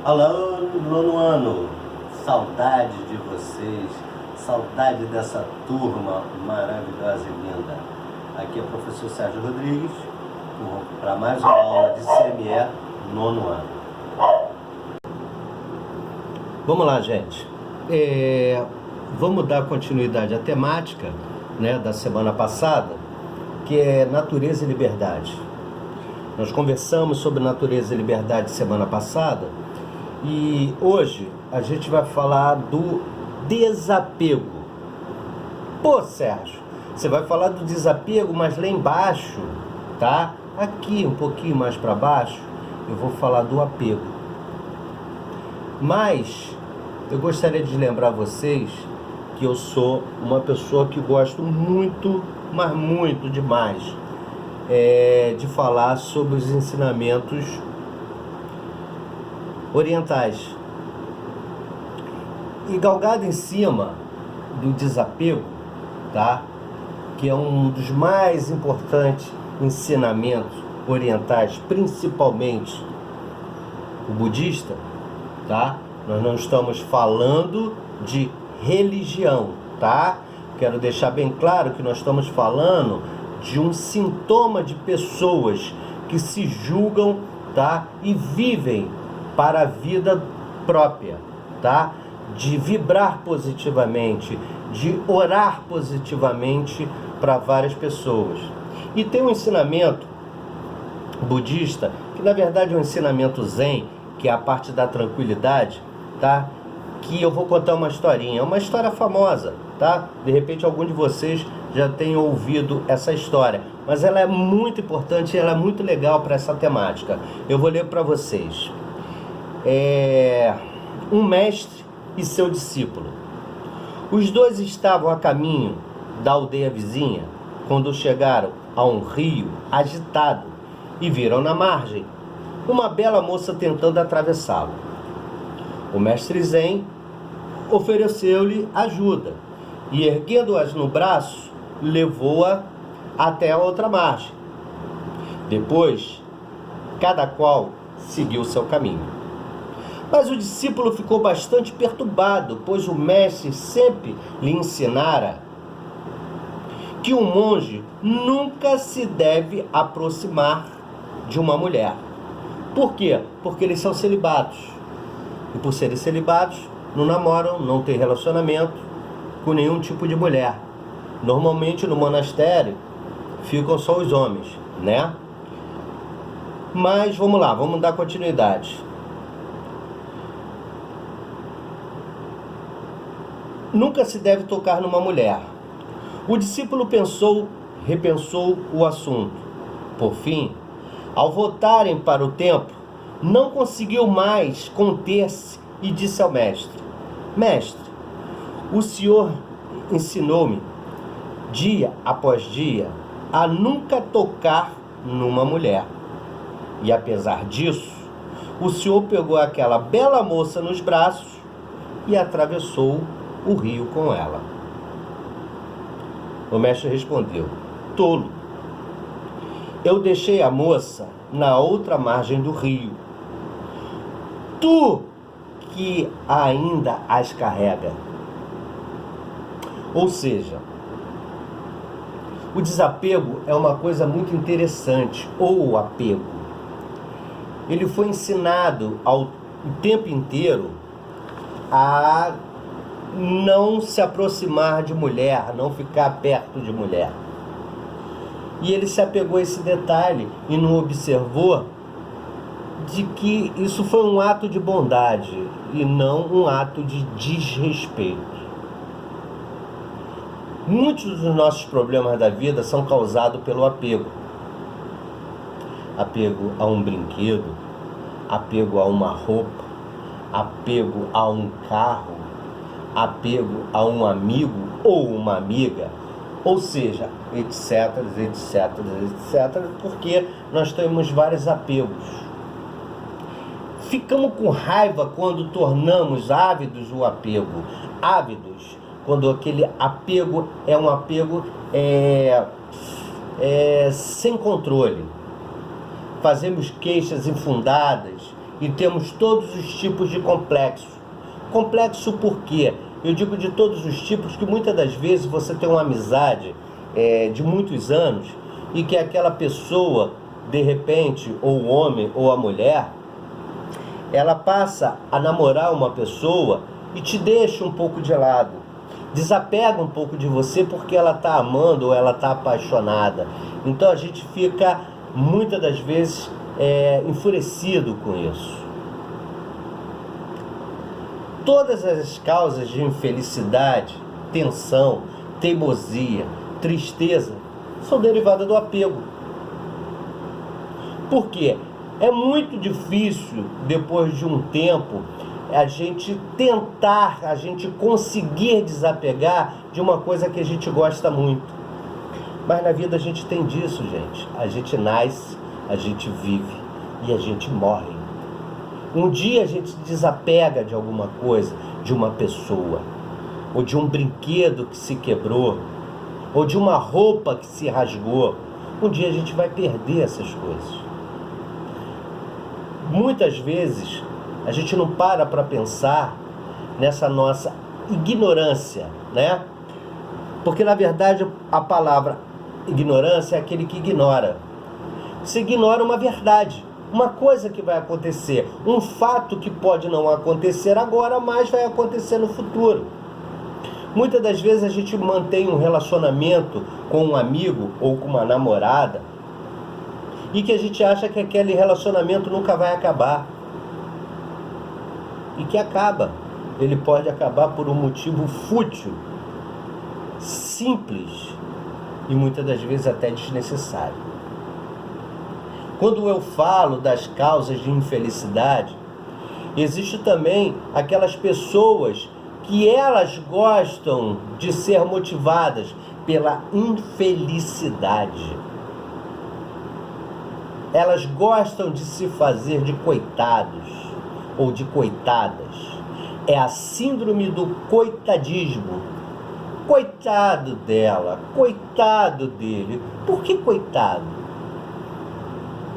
Alô, nono ano, saudade de vocês, saudade dessa turma maravilhosa e linda. Aqui é o professor Sérgio Rodrigues, para mais uma aula de CME nono ano. Vamos lá, gente. Vamos dar continuidade à temática, né, da semana passada, que é natureza e liberdade. Nós conversamos sobre natureza e liberdade semana passada e hoje a gente vai falar do desapego. Pô, Sérgio, você vai falar do desapego, mas lá embaixo, tá? Aqui, um pouquinho mais para baixo, eu vou falar do apego. Mas eu gostaria de lembrar vocês que eu sou uma pessoa que gosto muito, mas muito demais, de falar sobre os ensinamentos orientais. E galgado em cima do desapego, tá? Que é um dos mais importantes ensinamentos orientais, principalmente o budista, tá? Nós não estamos falando de religião, tá? Quero deixar bem claro que nós estamos falando de um sintoma de pessoas que se julgam, tá? E vivem para a vida própria, tá? De vibrar positivamente, de orar positivamente para várias pessoas. E tem um ensinamento budista, que na verdade é um ensinamento zen, que é a parte da tranquilidade, tá? Que eu vou contar uma historinha, é uma história famosa, tá? De repente algum de vocês já tem ouvido essa história, mas ela é muito importante e ela é muito legal para essa temática. Eu vou ler para vocês. Um mestre e seu discípulo. Os dois estavam a caminho da aldeia vizinha quando chegaram a um rio agitado e viram na margem uma bela moça tentando atravessá-lo. O mestre Zen ofereceu-lhe ajuda e, erguendo-as no braço, levou-a até a outra margem. Depois, cada qual seguiu seu caminho. Mas o discípulo ficou bastante perturbado, pois o mestre sempre lhe ensinara que um monge nunca se deve aproximar de uma mulher. Por quê? Porque eles são celibatos. E por serem celibatos, não namoram, não têm relacionamento com nenhum tipo de mulher. Normalmente no monastério ficam só os homens, né? Mas vamos lá, vamos dar continuidade. Nunca se deve tocar numa mulher. O discípulo repensou o assunto. Por fim, ao voltarem para o templo, não conseguiu mais conter-se e disse ao mestre: Mestre, o senhor ensinou-me, dia após dia, a nunca tocar numa mulher. E apesar disso, o senhor pegou aquela bela moça nos braços e atravessou o rio com ela. O mestre respondeu: Tolo, eu deixei a moça na outra margem do rio. Tu que ainda as carrega. Ou seja, o desapego é uma coisa muito interessante, ou o apego. Ele foi ensinado o tempo inteiro a não se aproximar de mulher, não ficar perto de mulher. E ele se apegou a esse detalhe e não observou de que isso foi um ato de bondade e não um ato de desrespeito. Muitos dos nossos problemas da vida são causados pelo apego. Apego a um brinquedo, apego a uma roupa, apego a um carro, apego a um amigo ou uma amiga, ou seja, etc, etc, etc, porque nós temos vários apegos. Ficamos com raiva quando tornamos ávidos o apego, ávidos, quando aquele apego é um apego sem controle. Fazemos queixas infundadas e temos todos os tipos de complexo. Complexo por quê? Eu digo de todos os tipos, que muitas das vezes você tem uma amizade de muitos anos e que aquela pessoa, de repente, ou o homem ou a mulher, ela passa a namorar uma pessoa e te deixa um pouco de lado, desapega um pouco de você porque ela está amando ou ela está apaixonada. Então a gente fica muitas das vezes enfurecido com isso. Todas as causas de infelicidade, tensão, teimosia, tristeza são derivadas do apego. Por quê? É muito difícil, depois de um tempo, a gente conseguir desapegar de uma coisa que a gente gosta muito. Mas na vida a gente tem disso, gente. A gente nasce, a gente vive e a gente morre. Um dia a gente desapega de alguma coisa, de uma pessoa, ou de um brinquedo que se quebrou, ou de uma roupa que se rasgou. Um dia a gente vai perder essas coisas. Muitas vezes a gente não para pensar nessa nossa ignorância, né? Porque na verdade a palavra ignorância é aquele que ignora. Você ignora uma verdade, uma coisa que vai acontecer, um fato que pode não acontecer agora, mas vai acontecer no futuro. Muitas das vezes a gente mantém um relacionamento com um amigo ou com uma namorada e que a gente acha que aquele relacionamento nunca vai acabar. E que acaba. Ele pode acabar por um motivo fútil, simples e muitas das vezes até desnecessário. Quando eu falo das causas de infelicidade, existe também aquelas pessoas que elas gostam de ser motivadas pela infelicidade. Elas gostam de se fazer de coitados ou de coitadas. É a síndrome do coitadismo. Coitado dela, coitado dele. Por que coitado?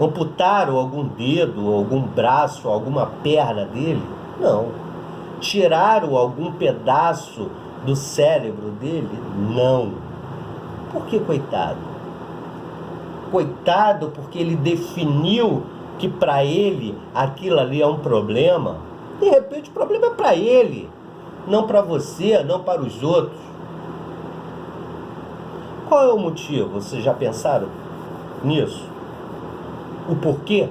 Amputaram algum dedo, algum braço, alguma perna dele? Não. Tiraram algum pedaço do cérebro dele? Não. Por que coitado? Coitado porque ele definiu que para ele aquilo ali é um problema. De repente o problema é para ele, não para você, não para os outros. Qual é o motivo? Vocês já pensaram nisso? O porquê?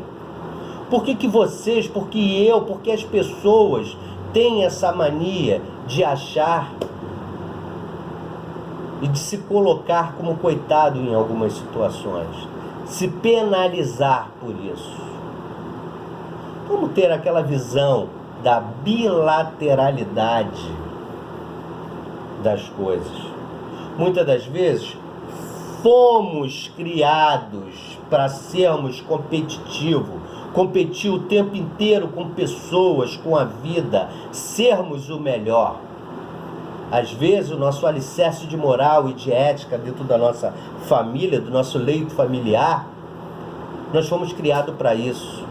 Por que vocês, porque eu, porque as pessoas têm essa mania de achar e de se colocar como coitado em algumas situações, se penalizar por isso? Vamos ter aquela visão da bilateralidade das coisas. Muitas das vezes fomos criados para sermos competitivos, competir o tempo inteiro com pessoas, com a vida, sermos o melhor. Às vezes o nosso alicerce de moral e de ética dentro da nossa família, do nosso leito familiar, nós fomos criados para isso.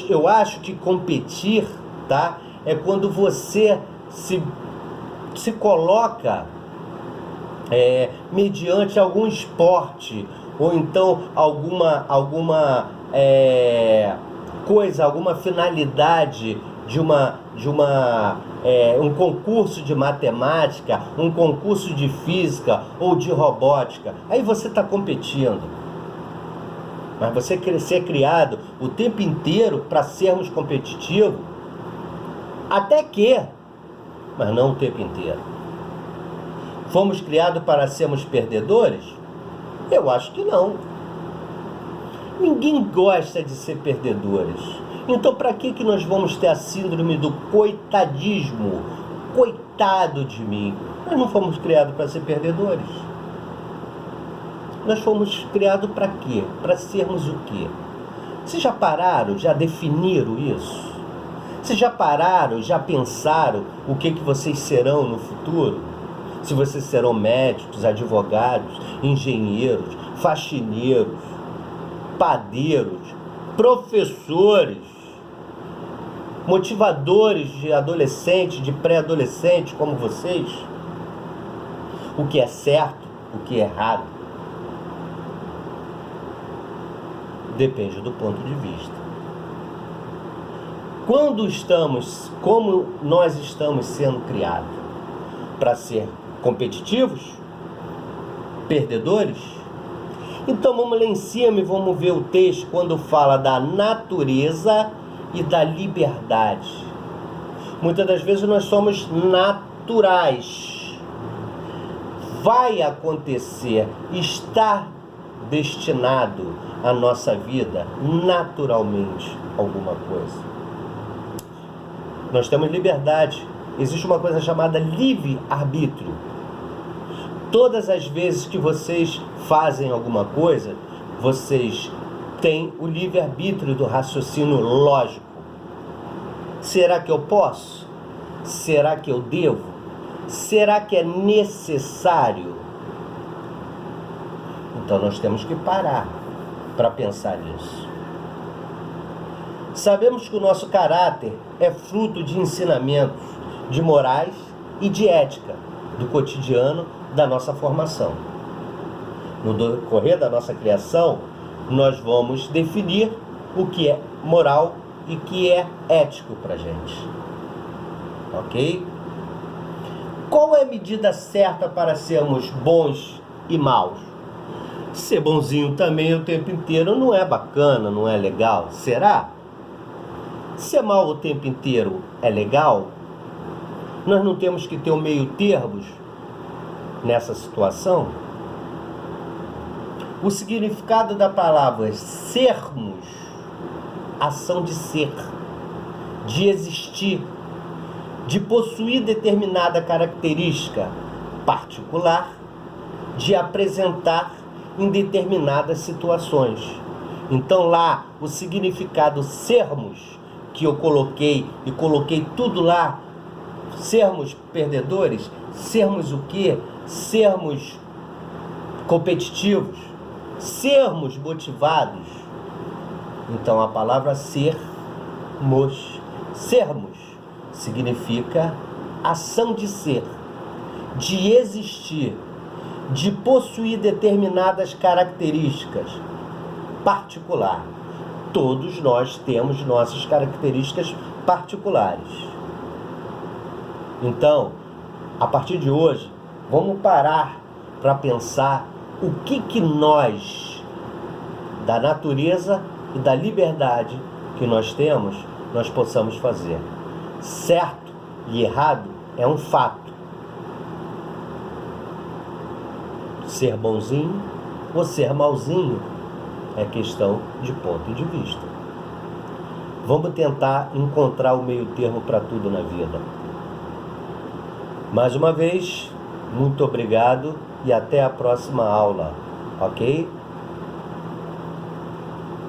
Eu acho que competir, tá, é quando você se coloca mediante algum esporte, ou então alguma coisa, alguma finalidade de um concurso de matemática, um concurso de física ou de robótica. Aí você está competindo. Mas você ser criado o tempo inteiro para sermos competitivos, até que, mas não o tempo inteiro. Fomos criados para sermos perdedores? Eu acho que não. Ninguém gosta de ser perdedores. Então para que nós vamos ter a síndrome do coitadismo? Coitado de mim. Nós não fomos criados para ser perdedores. Nós fomos criados para quê? Para sermos o quê? Vocês já pararam, já definiram isso? Vocês já pararam, já pensaram o que vocês serão no futuro? Se vocês serão médicos, advogados, engenheiros, faxineiros, padeiros, professores, motivadores de adolescentes, de pré-adolescentes como vocês, o que é certo, o que é errado, depende do ponto de vista. Como nós estamos sendo criados? Para ser competitivos? Perdedores? Então vamos lá em cima e vamos ver o texto quando fala da natureza e da liberdade. Muitas das vezes nós somos naturais. Vai acontecer, está destinado à nossa vida naturalmente alguma coisa. Nós temos liberdade. Existe uma coisa chamada livre-arbítrio. Todas as vezes que vocês fazem alguma coisa, vocês têm o livre-arbítrio do raciocínio lógico. Será que eu posso? Será que eu devo? Será que é necessário? Então nós temos que parar para pensar nisso. Sabemos que o nosso caráter é fruto de ensinamentos, de morais e de ética, do cotidiano, da nossa formação. No decorrer da nossa criação, nós vamos definir o que é moral e o que é ético para a gente. Ok? Qual é a medida certa para sermos bons e maus? Ser bonzinho também o tempo inteiro não é bacana, não é legal. Será? Ser mal o tempo inteiro é legal? Nós não temos que ter um meio termo nessa situação? O significado da palavra sermos, ação de ser, de existir, de possuir determinada característica particular, de apresentar em determinadas situações. Então lá, o significado sermos, que eu coloquei tudo lá, sermos perdedores, sermos o quê? Sermos competitivos, sermos motivados. Então a palavra sermos significa ação de ser, de existir, de possuir determinadas características particular. Todos nós temos nossas características particulares. Então, a partir de hoje, vamos parar para pensar o que nós, da natureza e da liberdade que nós temos, nós possamos fazer. Certo e errado é um fato. Ser bonzinho ou ser malzinho é questão de ponto de vista. Vamos tentar encontrar o meio termo para tudo na vida. Mais uma vez, muito obrigado e até a próxima aula, ok?